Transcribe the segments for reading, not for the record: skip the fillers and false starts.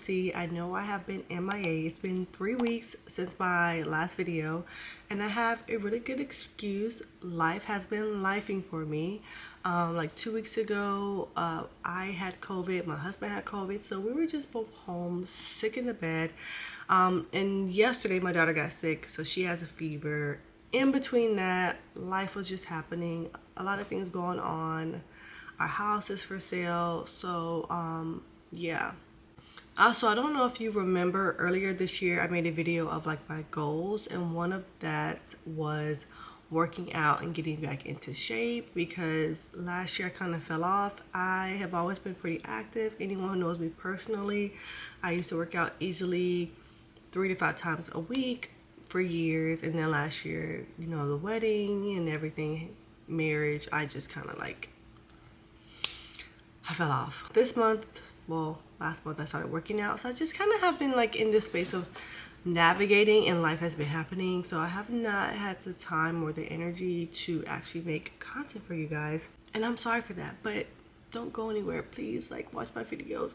see, I know I have been MIA. It's been 3 weeks since my last video, and I have a really good excuse. Life has been lifing for me. Like 2 weeks ago, I had COVID, my husband had COVID, so we were just both home, sick in the bed. And yesterday my daughter got sick, so she has a fever. In between that, life was just happening, a lot of things going on. Our house is for sale, so yeah. Also, I don't know if you remember, earlier this year I made a video of like my goals, and one of that was working out and getting back into shape, because last year I kind of fell off. I have always been pretty active. Anyone who knows me personally, I used to work out easily 3 to 5 times a week for years, and then last year, you know, the wedding and everything, marriage, I just kind of like, I fell off. This month, well, last month I started working out, so I just kind of have been like in this space of navigating, and life has been happening, so I have not had the time or the energy to actually make content for you guys, and I'm sorry for that. But don't go anywhere, please. Like, watch my videos.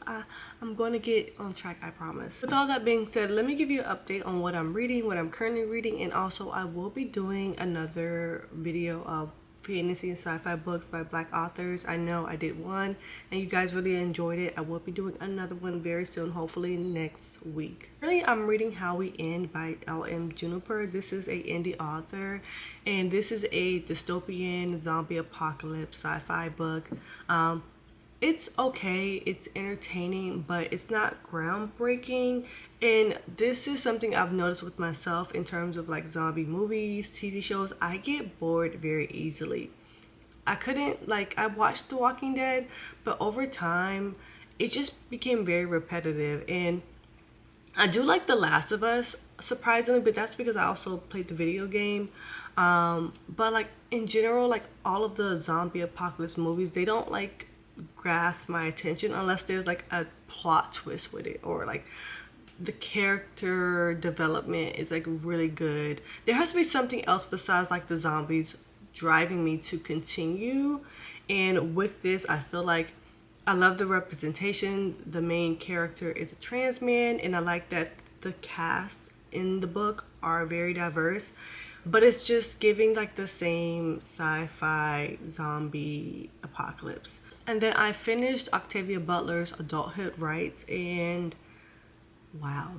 I'm going to get on track, I promise. With all that being said, let me give you an update on what I'm reading, what I'm currently reading, and also I will be doing another video of fantasy and sci-fi books by Black authors. I know I did one and you guys really enjoyed it. I will be doing another one very soon, hopefully next week. Currently, I'm reading How We End by L.M. Juniper. This is a indie author, and this is a dystopian zombie apocalypse sci-fi book. It's okay, it's entertaining, but it's not groundbreaking. And this is something I've noticed with myself in terms of like zombie movies, TV shows. I get bored very easily. I couldn't, like, I watched The Walking Dead, but over time it just became very repetitive. And I do like The Last of Us, surprisingly, but that's because I also played the video game. But like in general, like all of the zombie apocalypse movies, they don't like grasp my attention unless there's like a plot twist with it, or like the character development is like really good. There has to be something else besides like the zombies driving me to continue. And with this, I feel like I love the representation. The main character is a trans man, and I like that the cast in the book are very diverse, but it's just giving like the same sci-fi zombie apocalypse. And then I finished Octavia Butler's Adulthood Rights, and wow,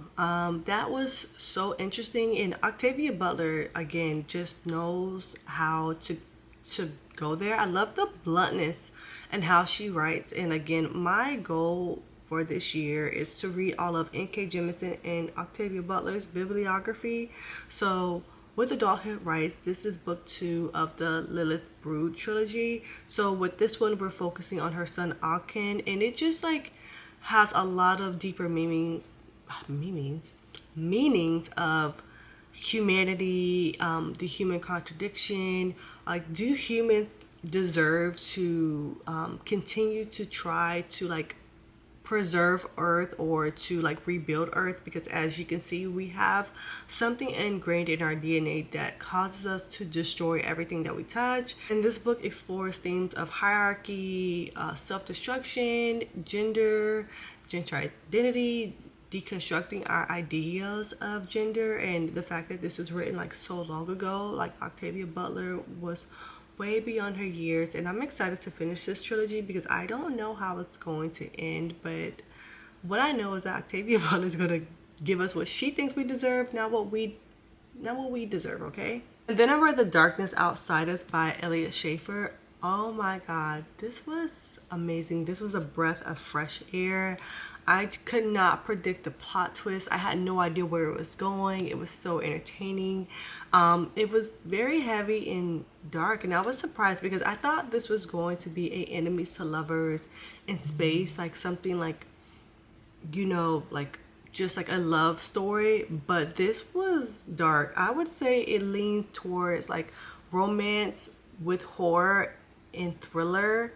that was so interesting. And Octavia Butler, again, just knows how to go there. I love the bluntness and how she writes. And again, my goal for this year is to read all of NK Jemisin and Octavia Butler's bibliography. So with Adulthood Rights, this is book 2 of the Lilith Brood trilogy. So with this one, we're focusing on her son Alkin, and it just like has a lot of deeper meanings of humanity, the human contradiction. Like, do humans deserve to continue to try to like preserve Earth, or to like rebuild Earth? Because as you can see, we have something ingrained in our DNA that causes us to destroy everything that we touch. And this book explores themes of hierarchy, self-destruction, gender identity, deconstructing our ideas of gender, and the fact that this was written like so long ago. Like, Octavia Butler was way beyond her years, and I'm excited to finish this trilogy because I don't know how it's going to end, but what I know is that Octavia Butler is going to give us what she thinks we deserve, not what we deserve, okay? And then I read The Darkness Outside Us by Elliot Schaefer. Oh my god, this was amazing. This was a breath of fresh air. I could not predict the plot twist. I had no idea where it was going. It was so entertaining. It was very heavy and dark, and I was surprised because I thought this was going to be a enemies to lovers in space, like something like, you know, like just like a love story. But this was dark. I would say it leans towards like romance with horror and thriller.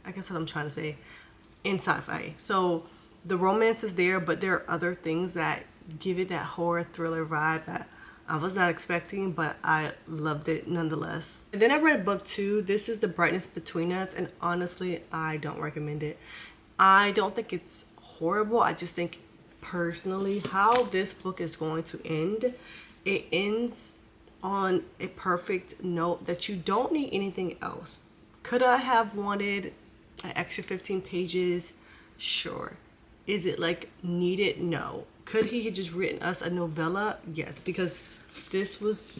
I guess what I'm trying to say, in sci-fi. So the romance is there, but there are other things that give it that horror thriller vibe that I was not expecting, but I loved it nonetheless. And then I read book 2. This is The Brightness Between Us, and honestly, I don't recommend it. I don't think it's horrible. I just think personally how this book is going to end. It ends on a perfect note that you don't need anything else. Could I have wanted an extra 15 pages? Sure. Is it like needed? No. Could he have just written us a novella? Yes, because this was,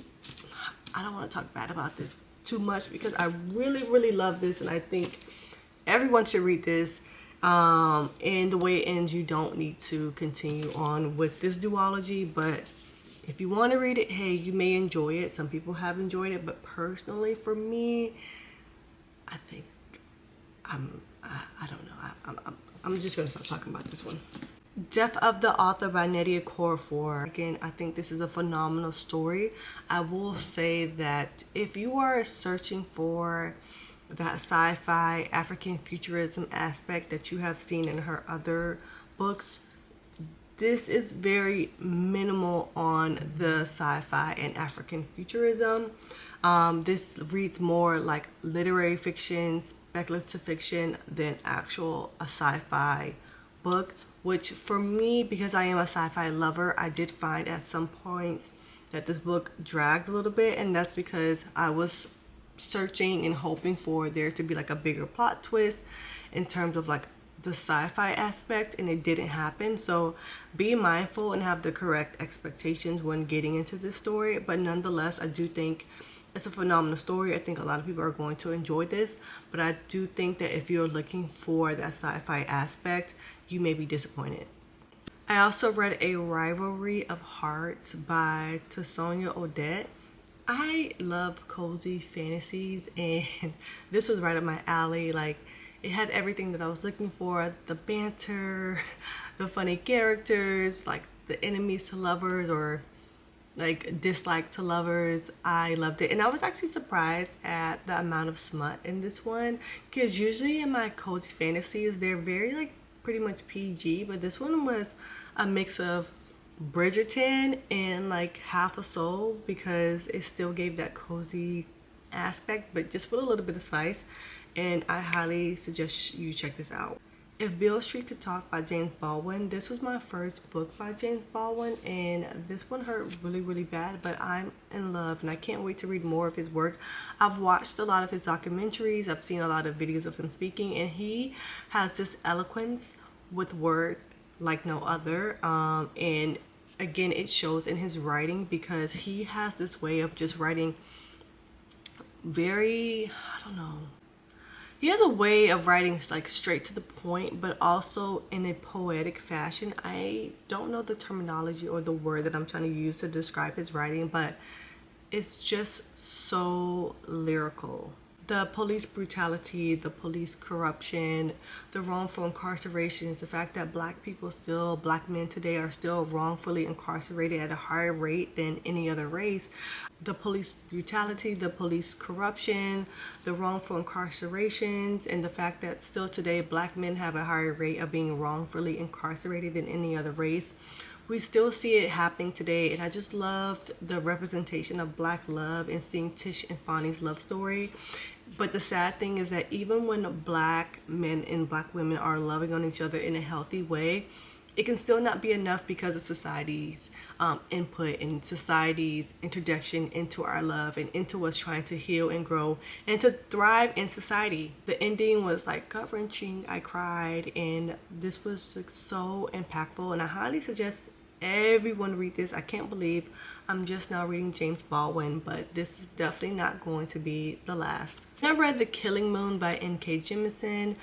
I don't want to talk bad about this too much because I really, really love this, and I think everyone should read this. And the way it ends, you don't need to continue on with this duology, but if you want to read it, hey, you may enjoy it. Some people have enjoyed it, but personally for me, I think I don't know. I'm just gonna stop talking about this one. Death of the Author by Nnedi Okorafor. Again, I think this is a phenomenal story. I will say that if you are searching for that sci-fi African futurism aspect that you have seen in her other books, this is very minimal on the sci-fi and African futurism. This reads more like literary fiction, speculative fiction than actual a sci-fi book, which for me, because I am a sci-fi lover, I did find at some points that this book dragged a little bit, and that's because I was searching and hoping for there to be like a bigger plot twist in terms of like the sci-fi aspect, and it didn't happen. So be mindful and have the correct expectations when getting into this story, but nonetheless, I do think it's a phenomenal story. I think a lot of people are going to enjoy this, but I do think that if you're looking for that sci-fi aspect, you may be disappointed. I also read A Rivalry of Hearts by Sonia Odette. I love cozy fantasies, and this was right up my alley. Like, it had everything that I was looking for: the banter, the funny characters, like the enemies to lovers or like dislike to lovers. I loved it, and I was actually surprised at the amount of smut in this one, because usually in my cozy fantasies they're very like pretty much PG, but this one was a mix of Bridgerton and like Half a Soul, because it still gave that cozy aspect but just with a little bit of spice, and I highly suggest you check this out. If Beale Street Could Talk by James Baldwin. This was my first book by James Baldwin, and this one hurt really, really bad, but I'm in love and I can't wait to read more of his work. I've watched a lot of his documentaries, I've seen a lot of videos of him speaking, and he has this eloquence with words like no other. And again, it shows in his writing, because he has this way of just writing very, I don't know, he has a way of writing like straight to the point, but also in a poetic fashion. I don't know the terminology or the word that I'm trying to use to describe his writing, but it's just so lyrical. The police brutality, the police corruption, the wrongful incarcerations, the fact that black men today are still wrongfully incarcerated at a higher rate than any other race. The police brutality, the police corruption, the wrongful incarcerations, and the fact that still today black men have a higher rate of being wrongfully incarcerated than any other race. We still see it happening today, and I just loved the representation of black love and seeing Tish and Fonnie's love story. But the sad thing is that even when black men and black women are loving on each other in a healthy way, it can still not be enough because of society's input and society's introduction into our love and into us trying to heal and grow and to thrive in society. The ending was like gut-wrenching. I cried, and this was like so impactful, and I highly suggest everyone read this. I can't believe I'm just now reading James Baldwin, but this is definitely not going to be the last. I read The Killing Moon by NK Jemisin.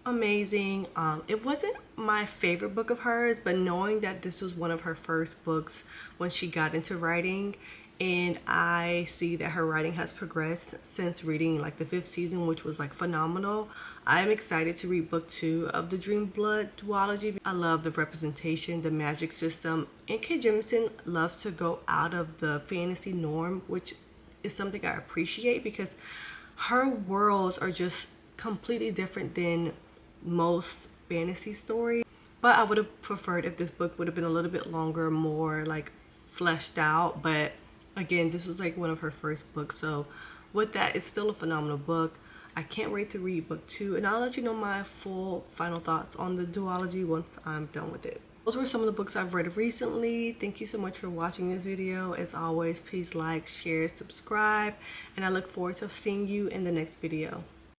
Amazing. It wasn't my favorite book of hers, but knowing that this was one of her first books when she got into writing, and I see that her writing has progressed since reading like the 5th season, which was like phenomenal. I'm excited to read book 2 of the Dream Blood duology. I love the representation, the magic system. NK Jemisin loves to go out of the fantasy norm, which is something I appreciate, because her worlds are just completely different than most fantasy stories. But I would have preferred if this book would have been a little bit longer, more like fleshed out. But again, this was like one of her first books, so with that, it's still a phenomenal book. I can't wait to read book 2, and I'll let you know my full final thoughts on the duology once I'm done with it. Those were some of the books I've read recently. Thank you so much for watching this video. As always, please like, share, subscribe, and I look forward to seeing you in the next video.